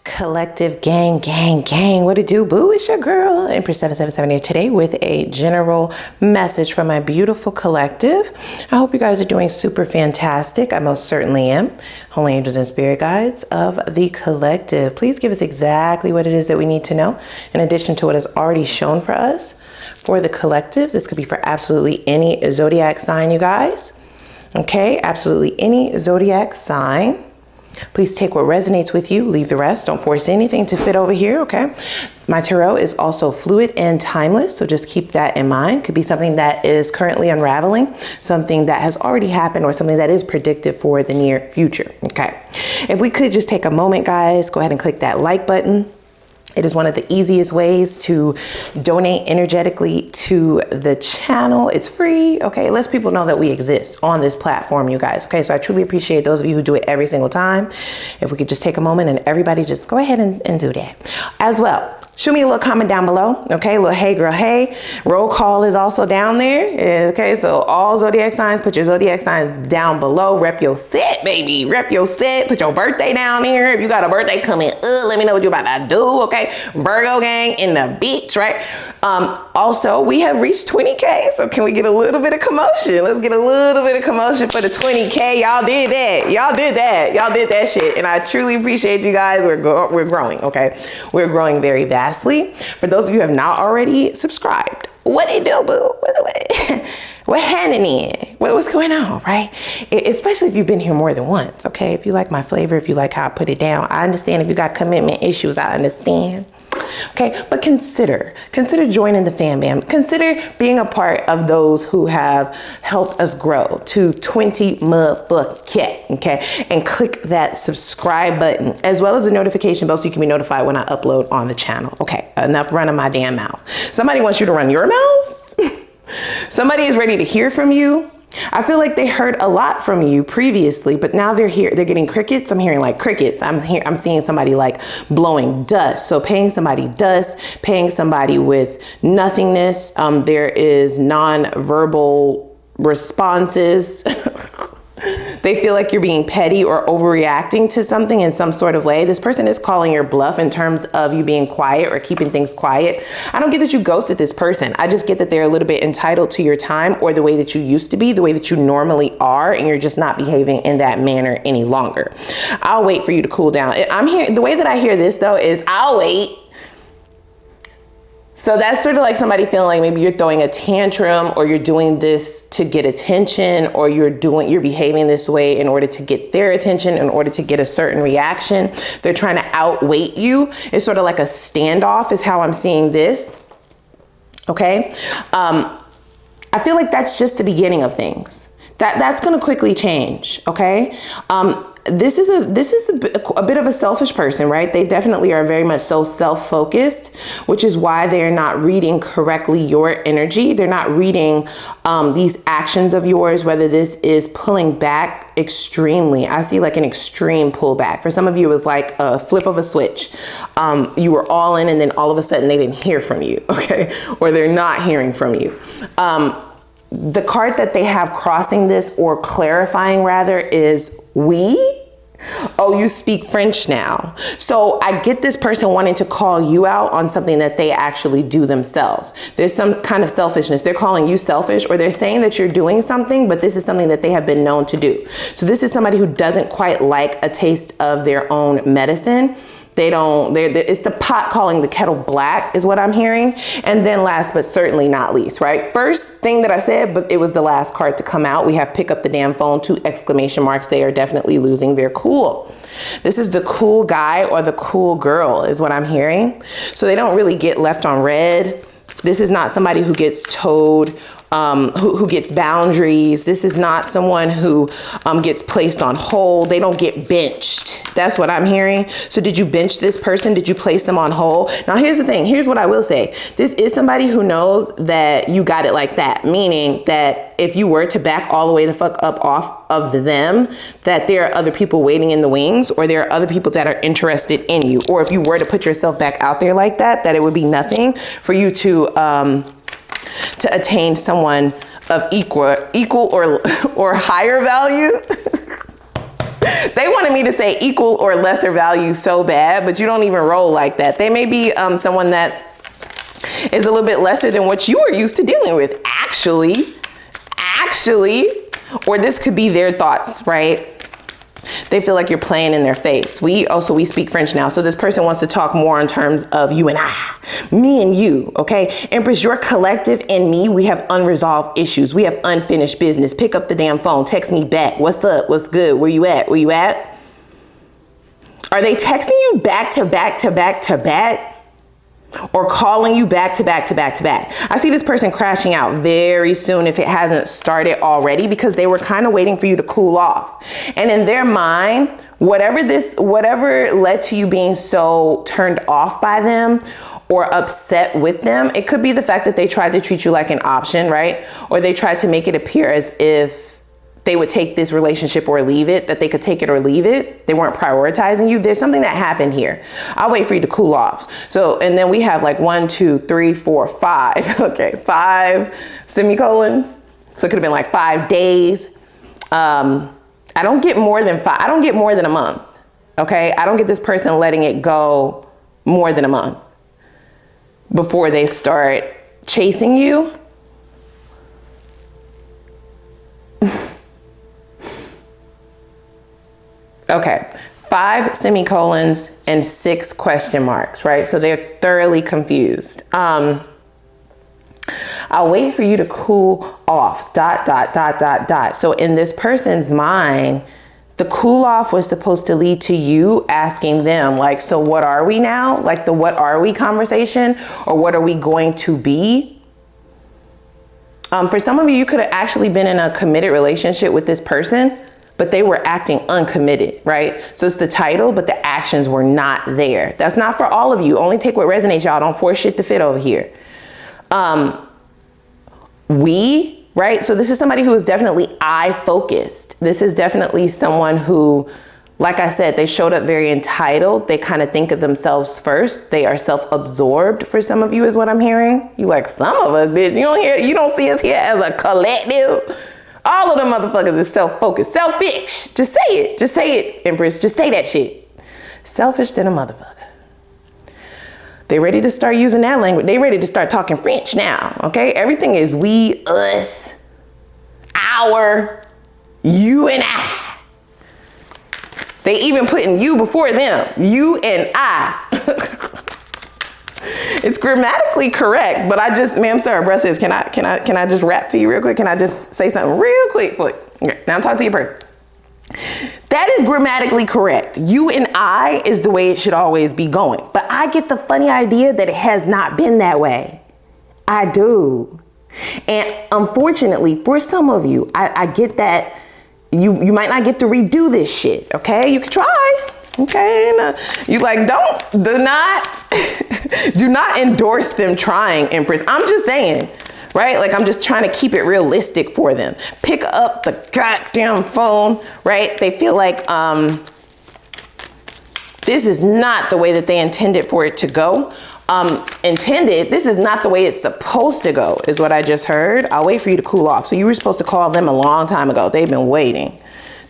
Collective gang, what it do, boo? It's your girl Empress 777 here today with a general message from my beautiful collective. I hope you guys are doing super fantastic. I most certainly am. Holy angels and spirit guides of the collective, please give us exactly what it is that we need to know in addition to what is already shown for us for the collective. This could be for absolutely any zodiac sign, you guys. Okay, absolutely any zodiac sign. Please take what resonates with you, leave the rest. Don't force anything to fit over here, okay? My tarot is also fluid and timeless, so just keep that in mind. Could be something that is currently unraveling, something that has already happened, or something that is predicted for the near future, okay? If we could just take a moment, guys, go ahead and click that like button. It is one of the easiest ways to donate energetically to the channel. It's free, okay? It lets people know that we exist on this platform, you guys, okay? So I truly appreciate those of you who do it every single time. If we could just take a moment and everybody just go ahead and do that. As well, shoot me a little comment down below, okay? A little hey girl, hey. Roll call is also down there, okay? So all zodiac signs, put your zodiac signs down below. Rep your set, baby. Rep your set. Put your birthday down here. If you got a birthday coming up, let me know what you're about to do, okay? Virgo gang in the beach, right? Also, we have reached 20K, so can we get a little bit of commotion? Let's get a little bit of commotion for the 20K. Y'all did that. Y'all did that. Y'all did that shit. And I truly appreciate you guys. We're growing, okay? We're growing very vastly. For those of you who have not already subscribed, what it do, boo? What handing in? What's going on, right? Especially if you've been here more than once, okay? If you like my flavor, if you like how I put it down, I understand. If you got commitment issues, I understand. Okay, but consider joining the fam bam. Consider being a part of those who have helped us grow to 20 motherfucking, okay? And click that subscribe button as well as the notification bell so you can be notified when I upload on the channel. Okay, enough running my damn mouth. Somebody wants you to run your mouth. Somebody is ready to hear from you. I feel like they heard a lot from you previously, but now they're here. They're getting crickets. I'm hearing like crickets. I'm seeing somebody like blowing dust. So paying somebody dust, paying somebody with nothingness. There is non-verbal responses. They feel like you're being petty or overreacting to something in some sort of way. This person is calling your bluff in terms of you being quiet or keeping things quiet. I don't get that you ghosted this person. I just get that they're a little bit entitled to your time or the way that you used to be, the way that you normally are, and you're just not behaving in that manner any longer. I'll wait for you to cool down. The way that I hear this though is I'll wait. So that's sort of like somebody feeling like maybe you're throwing a tantrum or you're doing this to get attention or you're behaving this way in order to get their attention, in order to get a certain reaction. They're trying to outweight you. It's sort of like a standoff is how I'm seeing this. Okay. I feel like that's just the beginning of things. That's going to quickly change. Okay. This is a bit of a selfish person, right? They definitely are very much so self-focused, which is why they're not reading correctly your energy. They're not reading these actions of yours, whether this is pulling back extremely. I see like an extreme pullback. For some of you, it was like a flip of a switch. You were all in and then all of a sudden they didn't hear from you, okay? Or they're not hearing from you. The card that they have crossing this or clarifying rather is we. Oh, you speak French now. So I get this person wanting to call you out on something that they actually do themselves. There's some kind of selfishness. They're calling you selfish or they're saying that you're doing something, but this is something that they have been known to do. So this is somebody who doesn't quite like a taste of their own medicine. It's the pot calling the kettle black is what I'm hearing. And then last, but certainly not least, right? First thing that I said, but it was the last card to come out. We have pick up the damn phone, 2 exclamation marks. They are definitely losing their cool. This is the cool guy or the cool girl is what I'm hearing. So they don't really get left on red. This is not somebody who gets told, who gets boundaries. This is not someone who gets placed on hold. They don't get benched. That's what I'm hearing. So did you bench this person? Did you place them on hold? Now, here's the thing. Here's what I will say. This is somebody who knows that you got it like that, meaning that if you were to back all the way the fuck up off of them, that there are other people waiting in the wings, or there are other people that are interested in you. Or if you were to put yourself back out there like that, that it would be nothing for you to attain someone of equal or higher value. They wanted me to say equal or lesser value so bad, but you don't even roll like that. They may be someone that is a little bit lesser than what you are used to dealing with. Actually, or this could be their thoughts, right? They feel like you're playing in their face. We speak French now. So this person wants to talk more in terms of you and I, me and you, okay? Empress, your collective and me, we have unresolved issues. We have unfinished business. Pick up the damn phone. Text me back. What's up? What's good? Where you at? Where you at? Are they texting you back to back to back to back? Or calling you back to back to back to back? I see this person crashing out very soon if it hasn't started already, because they were kind of waiting for you to cool off. And in their mind, whatever led to you being so turned off by them or upset with them, it could be the fact that they tried to treat you like an option, right? Or they tried to make it appear as if they would take this relationship or leave it, that they could take it or leave it. They weren't prioritizing you. There's something that happened here. I'll wait for you to cool off. So, and then we have like 1, 2, 3, 4, 5. Okay, 5 semicolons. So it could have been like 5 days. I don't get more than 5. I don't get more than a month. Okay, I don't get this person letting it go more than a month before they start chasing you. Okay, 5 semicolons and 6 question marks, right? So they're thoroughly confused. I'll wait for you to cool off, ... So in this person's mind, the cool off was supposed to lead to you asking them, like, so what are we now? Like the what are we conversation, or what are we going to be? For some of you, you could have actually been in a committed relationship with this person, but they were acting uncommitted, right? So it's the title, but the actions were not there. That's not for all of you. Only take what resonates, y'all. Don't force shit to fit over here. Right? So this is somebody who is definitely I focused. This is definitely someone who, like I said, they showed up very entitled. They kind of think of themselves first. They are self-absorbed for some of you is what I'm hearing. You like, some of us, bitch, you don't see us here as a collective. All of them motherfuckers is self-focused, selfish. Just say it. Just say it, Empress. Just say that shit. Selfish than a motherfucker. They ready to start using that language. They ready to start talking French now, okay? Everything is we, us, our, you and I. They even putting you before them. You and I. It's grammatically correct, but ma'am, sir, bruh says, can I just rap to you real quick? Can I just say something real quick? Okay, now I'm talking to your person. That is grammatically correct. You and I is the way it should always be going. But I get the funny idea that it has not been that way. I do. And unfortunately, for some of you, I get that you might not get to redo this shit, okay? You can try. Okay, you like, do not endorse them trying, Empress. I'm just saying, right? Like, I'm just trying to keep it realistic for them. Pick up the goddamn phone, right? They feel like this is not the way that they intended for it to go. This is not the way it's supposed to go, is what I just heard. I'll wait for you to cool off. So you were supposed to call them a long time ago. They've been waiting.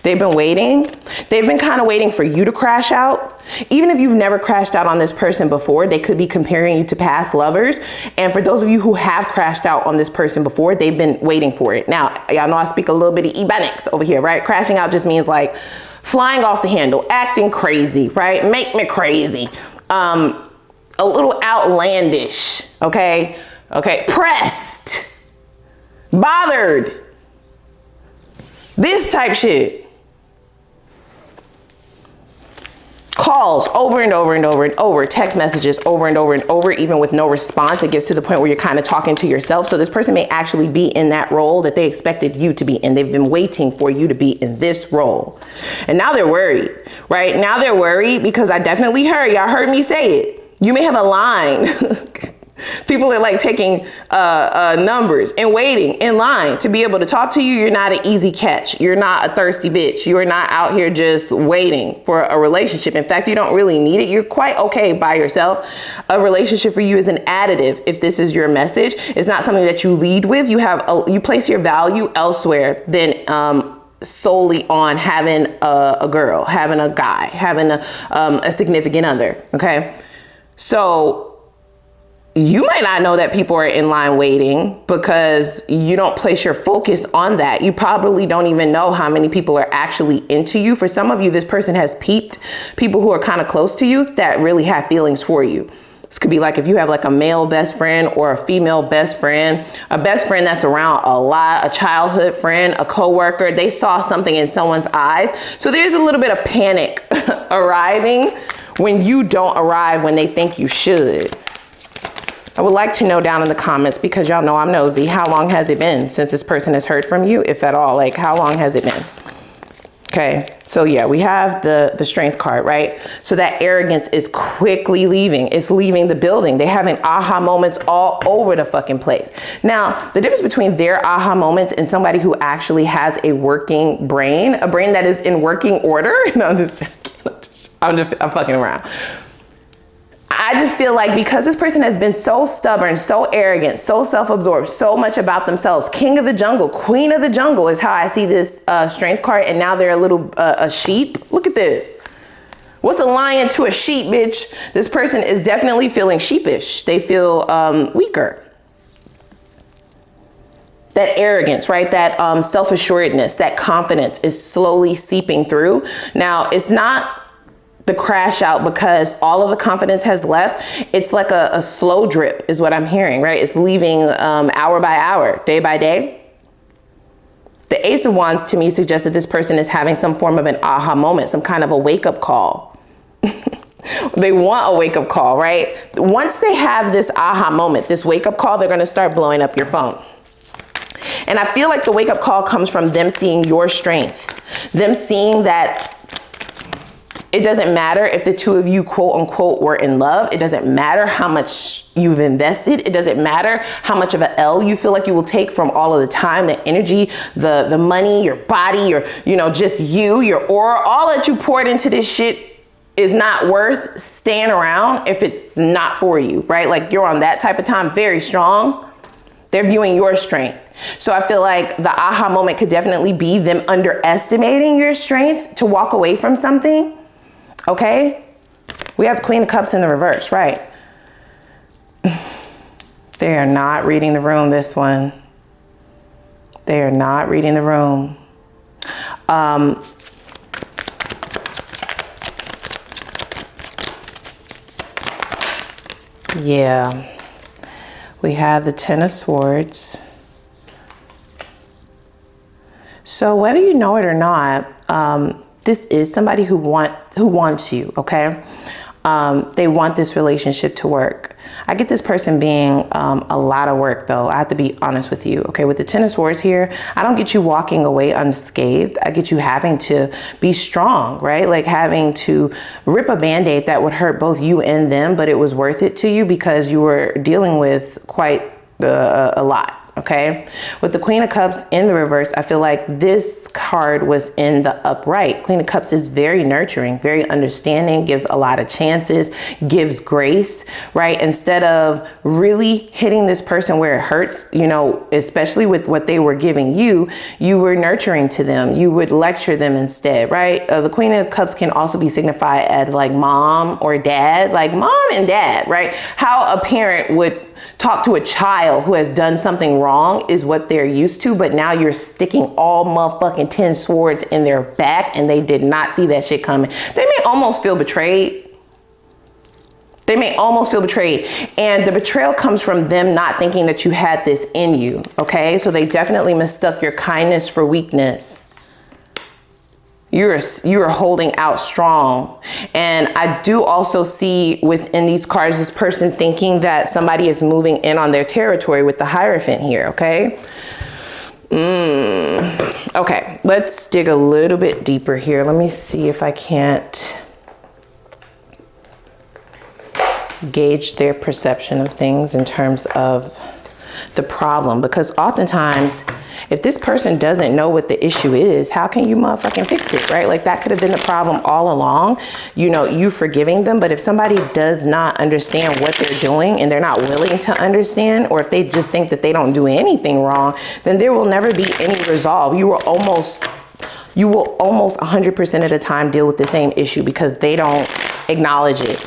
They've been waiting. They've been kind of waiting for you to crash out. Even if you've never crashed out on this person before, they could be comparing you to past lovers. And for those of you who have crashed out on this person before, they've been waiting for it. Now, y'all know I speak a little bit of Ebonics over here, right? Crashing out just means like flying off the handle, acting crazy, right? Make me crazy. A little outlandish, okay? Okay, pressed, bothered, this type shit. Calls over and over and over and over, text messages over and over and over, even with no response. It gets to the point where you're kind of talking to yourself. So this person may actually be in that role that they expected you to be in. They've been waiting for you to be in this role. And now they're worried, right? Now they're worried because I definitely heard, y'all heard me say it. You may have a line. People are like taking numbers and waiting in line to be able to talk to you. You're not an easy catch. You're not a thirsty bitch. You are not out here just waiting for a relationship. In fact, you don't really need it. You're quite okay by yourself. A relationship for you is an additive. If this is your message, it's not something that you lead with. You place your value elsewhere than solely on having a girl, having a guy, having a significant other. Okay. So you might not know that people are in line waiting because you don't place your focus on that. You probably don't even know how many people are actually into you. For some of you, this person has peeped people who are kind of close to you that really have feelings for you. This could be like if you have like a male best friend or a female best friend, a best friend that's around a lot, a childhood friend, a coworker. They saw something in someone's eyes. So there's a little bit of panic arriving when you don't arrive when they think you should. I would like to know down in the comments, because y'all know I'm nosy, how long has it been since this person has heard from you, if at all? Like, how long has it been? Okay, so yeah, we have the strength card, right? So that arrogance is quickly leaving. It's leaving the building. They're having aha moments all over the fucking place. Now, the difference between their aha moments and somebody who actually has a working brain, a brain that is in working order. No, I'm just joking. I'm fucking around. I just feel like because this person has been so stubborn, so arrogant, so self-absorbed, so much about themselves, king of the jungle, queen of the jungle is how I see this strength card. And now they're a little a sheep. Look at this. What's a lion to a sheep, bitch? This person is definitely feeling sheepish. They feel weaker. That arrogance, right? That self-assuredness, that confidence is slowly seeping through. Now, it's not the crash out because all of the confidence has left. It's like a slow drip is what I'm hearing, right? It's leaving hour by hour, day by day. The Ace of Wands to me suggests that this person is having some form of an aha moment, some kind of a wake-up call. They want a wake-up call, right? Once they have this aha moment, this wake-up call, they're going to start blowing up your phone. And I feel like the wake-up call comes from them seeing your strength, them seeing that it doesn't matter if the two of you, quote unquote, were in love. It doesn't matter how much you've invested. It doesn't matter how much of an L you feel like you will take from all of the time, the energy, the money, your body, your, just your aura, all that you poured into this shit is not worth staying around if it's not for you, right? Like you're on that type of time, very strong. They're viewing your strength. So I feel like the aha moment could definitely be them underestimating your strength to walk away from something. Okay, we have the Queen of Cups in the reverse, right? They are not reading the room, this one. They are not reading the room. Yeah, we have the Ten of Swords. So whether you know it or not, this is somebody who wants you, okay? They want this relationship to work. I get this person being a lot of work, though. I have to be honest with you, okay? With the Ten of Swords here, I don't get you walking away unscathed. I get you having to be strong, right? Like having to rip a Band-Aid that would hurt both you and them, but it was worth it to you because you were dealing with quite a lot. Okay, with the Queen of Cups in the reverse, I feel like this card was in the upright. Queen of Cups is very nurturing, very understanding, gives a lot of chances, gives grace, right? Instead of really hitting this person where it hurts, especially with what they were giving you, you were nurturing to them. You would lecture them instead, right? The Queen of Cups can also be signified as like mom or dad, like mom and dad, right? How a parent would talk to a child who has done something wrong is what they're used to, but now you're sticking all motherfucking 10 swords in their back and they did not see that shit coming. They may almost feel betrayed. They may almost feel betrayed. And the betrayal comes from them not thinking that you had this in you, okay? So they definitely mistook your kindness for weakness. You're holding out strong. And I do also see within these cards, this person thinking that somebody is moving in on their territory with the Hierophant here, okay? Okay, let's dig a little bit deeper here. Let me see if I can't gauge their perception of things in terms of the problem, because oftentimes if this person doesn't know what the issue is, how can you motherfucking fix it, right? Like that could have been the problem all along, you forgiving them. But if somebody does not understand what they're doing and they're not willing to understand, or if they just think that they don't do anything wrong, then there will never be any resolve. You were almost you will almost 100% of the time deal with the same issue because they don't acknowledge it.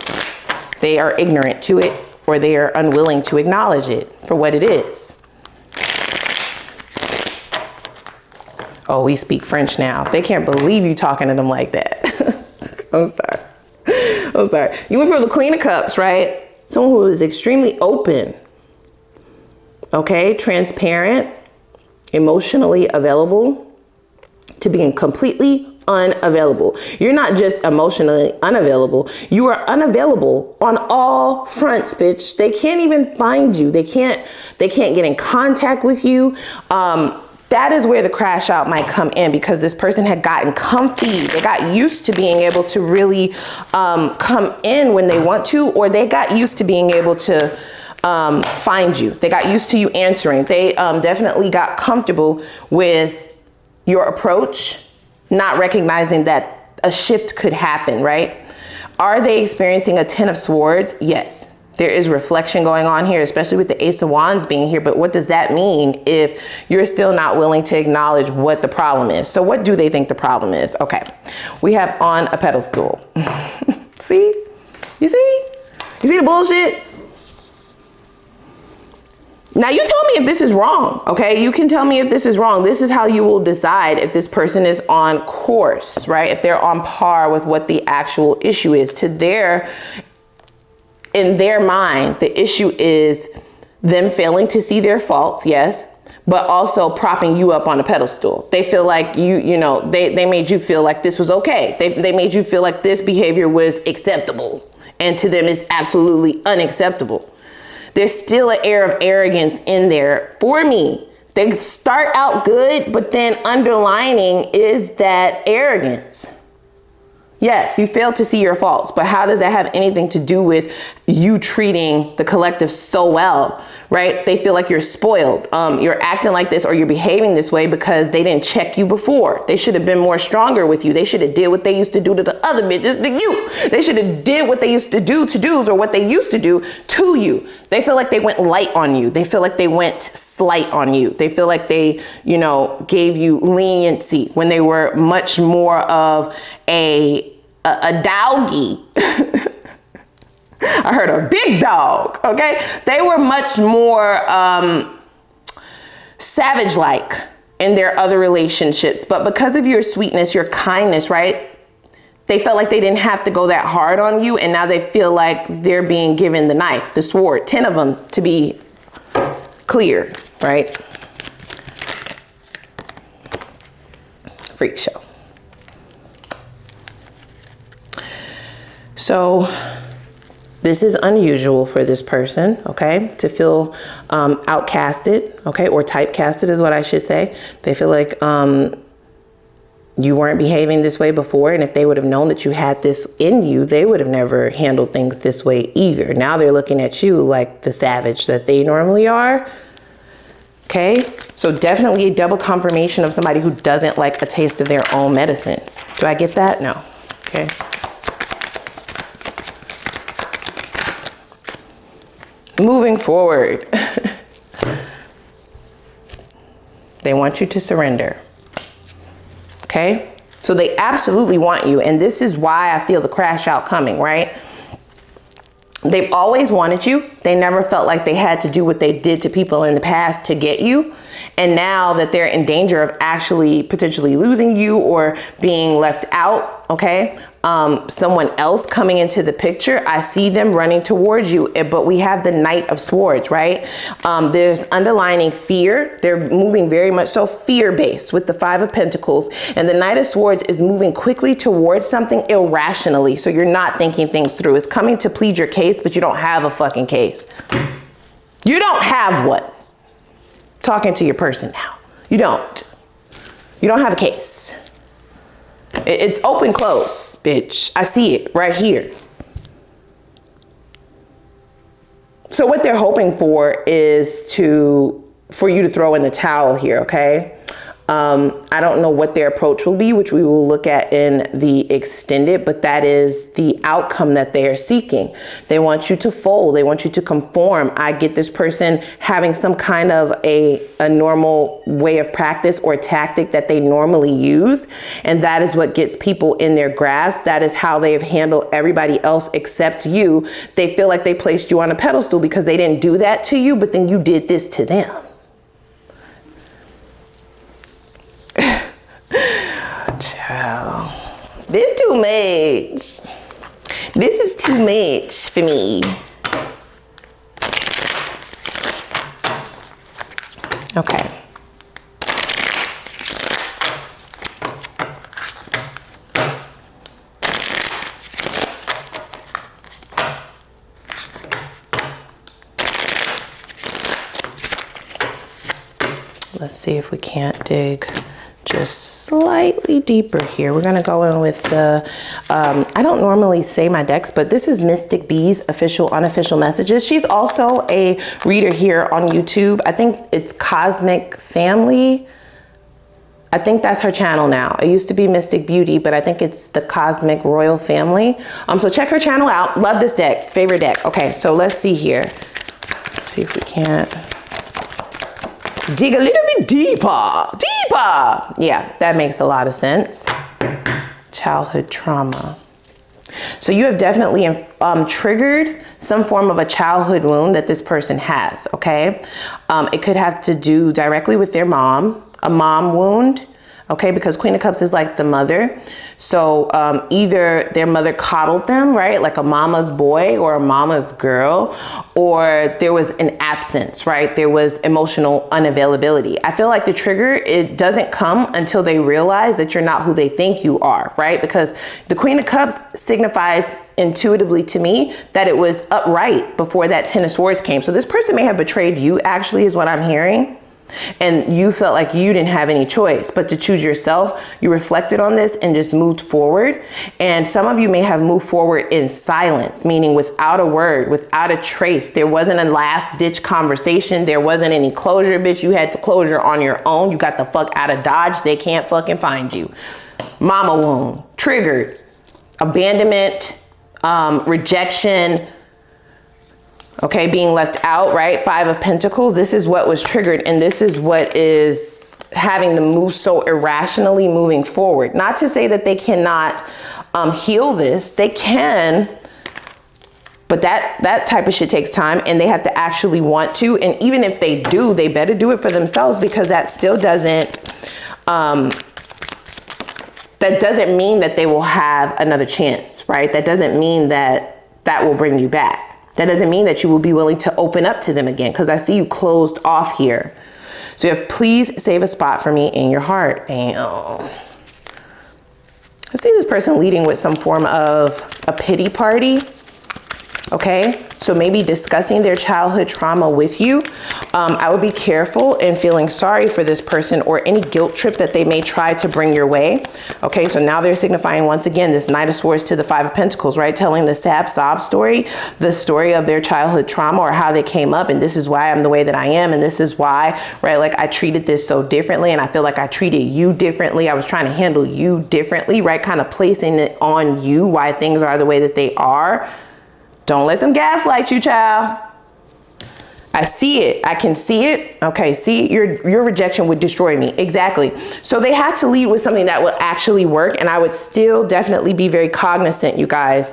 They are ignorant to it, or they are unwilling to acknowledge it for what it is. Oh, we speak French now. They can't believe you talking to them like that. I'm sorry. I'm sorry. You went for the Queen of Cups, right? Someone who is extremely open, okay? Transparent, emotionally available, to being completely unavailable. You're not just emotionally unavailable. You are unavailable on all fronts, bitch. They can't even find you. They can't get in contact with you. That is where the crash out might come in, because this person had gotten comfy. They got used to being able to really come in when they want to, or they got used to being able to find you. They got used to you answering. They definitely got comfortable with your approach, not recognizing that a shift could happen, right? Are they experiencing a 10 of Swords? Yes. There is reflection going on here, especially with the Ace of Wands being here. But what does that mean if you're still not willing to acknowledge what the problem is? So what do they think the problem is? Okay, we have on a pedestal. See? You see? You see the bullshit? Now you tell me if this is wrong, okay? You can tell me if this is wrong. This is how you will decide if this person is on course, right? If they're on par with what the actual issue is. In their mind, the issue is them failing to see their faults, yes, but also propping you up on a pedestal. They feel like they made you feel like this was okay. They made you feel like this behavior was acceptable, and to them it's absolutely unacceptable. There's still an air of arrogance in there for me. They start out good, but then underlining is that arrogance. Yes, you failed to see your faults, but how does that have anything to do with you treating the collective so well, right? They feel like you're spoiled. You're acting like this, or you're behaving this way because they didn't check you before. They should have been more stronger with you. They should have did what they used to do to the other bitches, to you. They should have did what they used to do to dudes, or what they used to do to you. They feel like they went light on you. They feel like they went slight on you. They feel like they, gave you leniency when they were much more of a doggy. I heard a big dog, okay? They were much more savage-like in their other relationships. But because of your sweetness, your kindness, right? They felt like they didn't have to go that hard on you. And now they feel like they're being given the knife, the sword, 10 of them to be clear, right? Freak show. So this is unusual for this person, okay, to feel outcasted, okay, or typecasted is what I should say. They feel like you weren't behaving this way before, and if they would have known that you had this in you, they would have never handled things this way either. Now they're looking at you like the savage that they normally are, okay? So definitely a double confirmation of somebody who doesn't like a taste of their own medicine. Do I get that? No, okay. Moving forward, they want you to surrender, okay? So they absolutely want you, and this is why I feel the crash out coming, right? They've always wanted you. They never felt like they had to do what they did to people in the past to get you. And now that they're in danger of actually potentially losing you or being left out, okay? Someone else coming into the picture, I see them running towards you, but we have the Knight of Swords, right? There's underlining fear. They're moving very much so fear-based with the 5 of Pentacles, and the Knight of Swords is moving quickly towards something irrationally. So you're not thinking things through. It's coming to plead your case, but you don't have a fucking case. You don't have one. Talking to your person now. You don't have a case. It's open close, bitch. I see it right here. So what they're hoping for is for you to throw in the towel here, okay? I don't know what their approach will be, which we will look at in the extended, but that is the outcome that they are seeking. They want you to fold. They want you to conform. I get this person having some kind of a normal way of practice or tactic that they normally use. And that is what gets people in their grasp. That is how they have handled everybody else except you. They feel like they placed you on a pedestal because they didn't do that to you, but then you did this to them. Child, this too much. This is too much for me. Okay. Let's see if we can't dig just slightly deeper here. We're gonna go in with the, I don't normally say my decks, but this is Mystic B's official, unofficial messages. She's also a reader here on YouTube. I think it's Cosmic Family. I think that's her channel now. It used to be Mystic Beauty, but I think it's the Cosmic Royal Family. So check her channel out. Love this deck, favorite deck. Okay, so let's see here. Let's see if we can't dig a little bit deeper. Yeah, that makes a lot of sense. Childhood trauma. So you have definitely triggered some form of a childhood wound that this person has, okay? It could have to do directly with their mom, a mom wound, okay? Because Queen of Cups is like the mother. So either their mother coddled them, right? Like a mama's boy or a mama's girl, or there was an absence, right? There was emotional unavailability. I feel like the trigger, it doesn't come until they realize that you're not who they think you are, right? Because the Queen of Cups signifies intuitively to me that it was upright before that Ten of Swords came. So this person may have betrayed you, actually, is what I'm hearing. And you felt like you didn't have any choice but to choose yourself. You reflected on this and just moved forward. And some of you may have moved forward in silence, meaning without a word, without a trace. There wasn't a last ditch conversation. There wasn't any closure, bitch. You had the closure on your own. You got the fuck out of Dodge. They can't fucking find you. Mama wound, triggered, abandonment, rejection, okay, being left out, right? Five of Pentacles, this is what was triggered, and this is what is having them move so irrationally moving forward. Not to say that they cannot heal this, they can, but that type of shit takes time, and they have to actually want to, and even if they do, they better do it for themselves, because that still doesn't, that doesn't mean that they will have another chance, right? That doesn't mean that that will bring you back. That doesn't mean that you will be willing to open up to them again, because I see you closed off here. So you have, please save a spot for me in your heart. And I see this person leading with some form of a pity party. Okay, so maybe discussing their childhood trauma with you. I would be careful in feeling sorry for this person or any guilt trip that they may try to bring your way. Okay, so now they're signifying once again this Knight of Swords to the Five of Pentacles, right? Telling the sad sob story, the story of their childhood trauma or how they came up, and this is why I'm the way that I am, and this is why, right? Like I treated this so differently, and I feel like I treated you differently. I was trying to handle you differently, right? Kind of placing it on you why things are the way that they are. Don't let them gaslight you, child. I see it. I can see it. Okay, see, your rejection would destroy me. Exactly. So they had to lead with something that will actually work, and I would still definitely be very cognizant, you guys,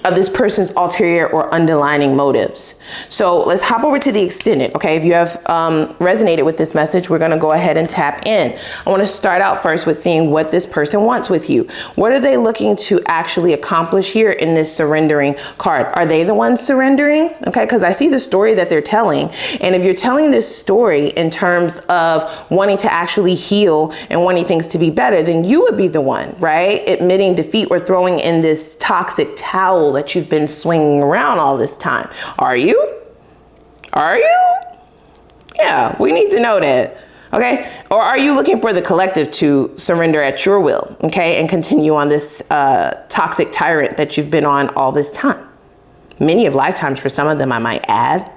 of this person's ulterior or underlining motives. So let's hop over to the extended. Okay, if you have resonated with this message, we're going to go ahead and tap in. I want to start out first with seeing what this person wants with you. What are they looking to actually accomplish here in this surrendering card? Are they the ones surrendering? Okay, because I see the story that they're telling. And if you're telling this story in terms of wanting to actually heal and wanting things to be better, then you would be the one, right? Admitting defeat or throwing in this toxic towel that you've been swinging around all this time. Are you? Are you? Yeah, we need to know that. Okay. Or are you looking for the collective to surrender at your will? Okay. And continue on this toxic tyrant that you've been on all this time. Many of lifetimes for some of them, I might add.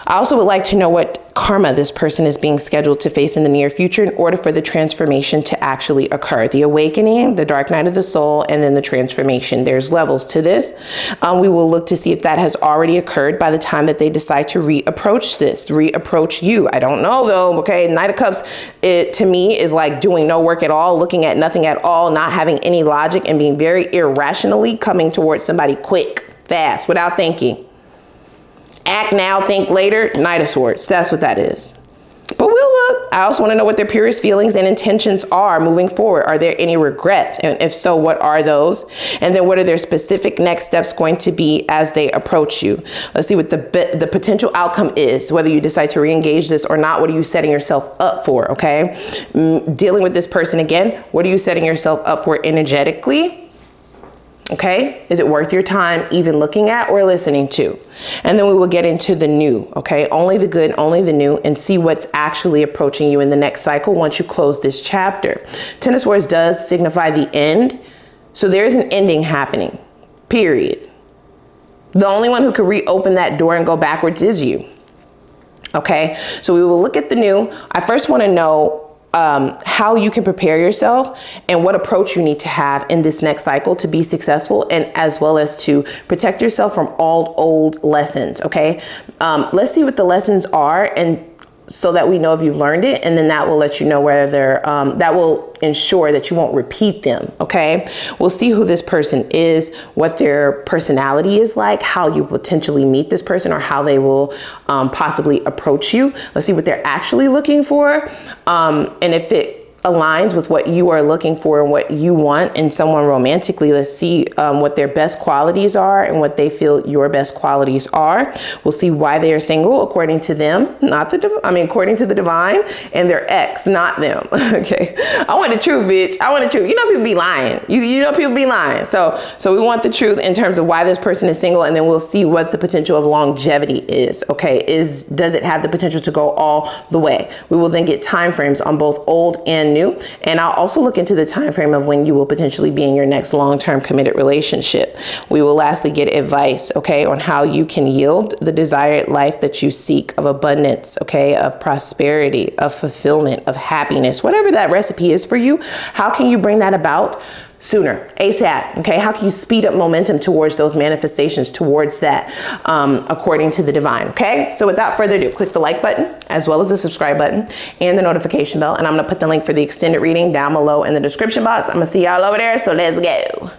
I also would like to know what karma this person is being scheduled to face in the near future in order for the transformation to actually occur. The awakening, the dark night of the soul, and then the transformation. There's levels to this. We will look to see if that has already occurred by the time that they decide to reapproach this, reapproach you. I don't know though, okay? Knight of Cups, it to me is like doing no work at all, looking at nothing at all, not having any logic, and being very irrationally coming towards somebody quick, fast, without thinking. Act now, think later, Knight of Swords. That's what that is. But we'll look. I also want to know what their purest feelings and intentions are moving forward. Are there any regrets? And if so, what are those? And then what are their specific next steps going to be as they approach you? Let's see what the potential outcome is, whether you decide to re-engage this or not. What are you setting yourself up for, okay? Dealing with this person again, what are you setting yourself up for energetically? Okay, is it worth your time even looking at or listening to? And then we will get into the new, okay? Only the good, only the new, and see what's actually approaching you in the next cycle once you close this chapter. Ten of Swords does signify the end. So there's an ending happening, period. The only one who could reopen that door and go backwards is you. Okay, so we will look at the new. I first want to know how you can prepare yourself and what approach you need to have in this next cycle to be successful, and as well as to protect yourself from all old lessons. Okay, let's see what the lessons are, and so that we know if you've learned it, and then that will let you know whether that will ensure that you won't repeat them. Okay, we'll see who this person is, what their personality is like, how you potentially meet this person, or how they will possibly approach you. Let's see what they're actually looking for, and if it aligns with what you are looking for and what you want in someone romantically. Let's see what their best qualities are and what they feel your best qualities are. We'll see why they are single according to them, according to the divine, and their ex, not them. Okay, I want the truth, bitch. I want the truth. You know people be lying. You know people be lying. So we want the truth in terms of why this person is single, and then we'll see what the potential of longevity is. Okay, does it have the potential to go all the way? We will then get time frames on both old and new, and I'll also look into the time frame of when you will potentially be in your next long-term committed relationship. We will lastly get advice, okay, on how you can yield the desired life that you seek, of abundance, okay, of prosperity, of fulfillment, of happiness, whatever that recipe is for you. How can you bring that about sooner, ASAP? Okay, how can you speed up momentum towards those manifestations, towards that, according to the divine? Okay, so without further ado, click the like button as well as the subscribe button and the notification bell, and I'm gonna put the link for the extended reading down below in the description box. I'm gonna see y'all over there, so let's go.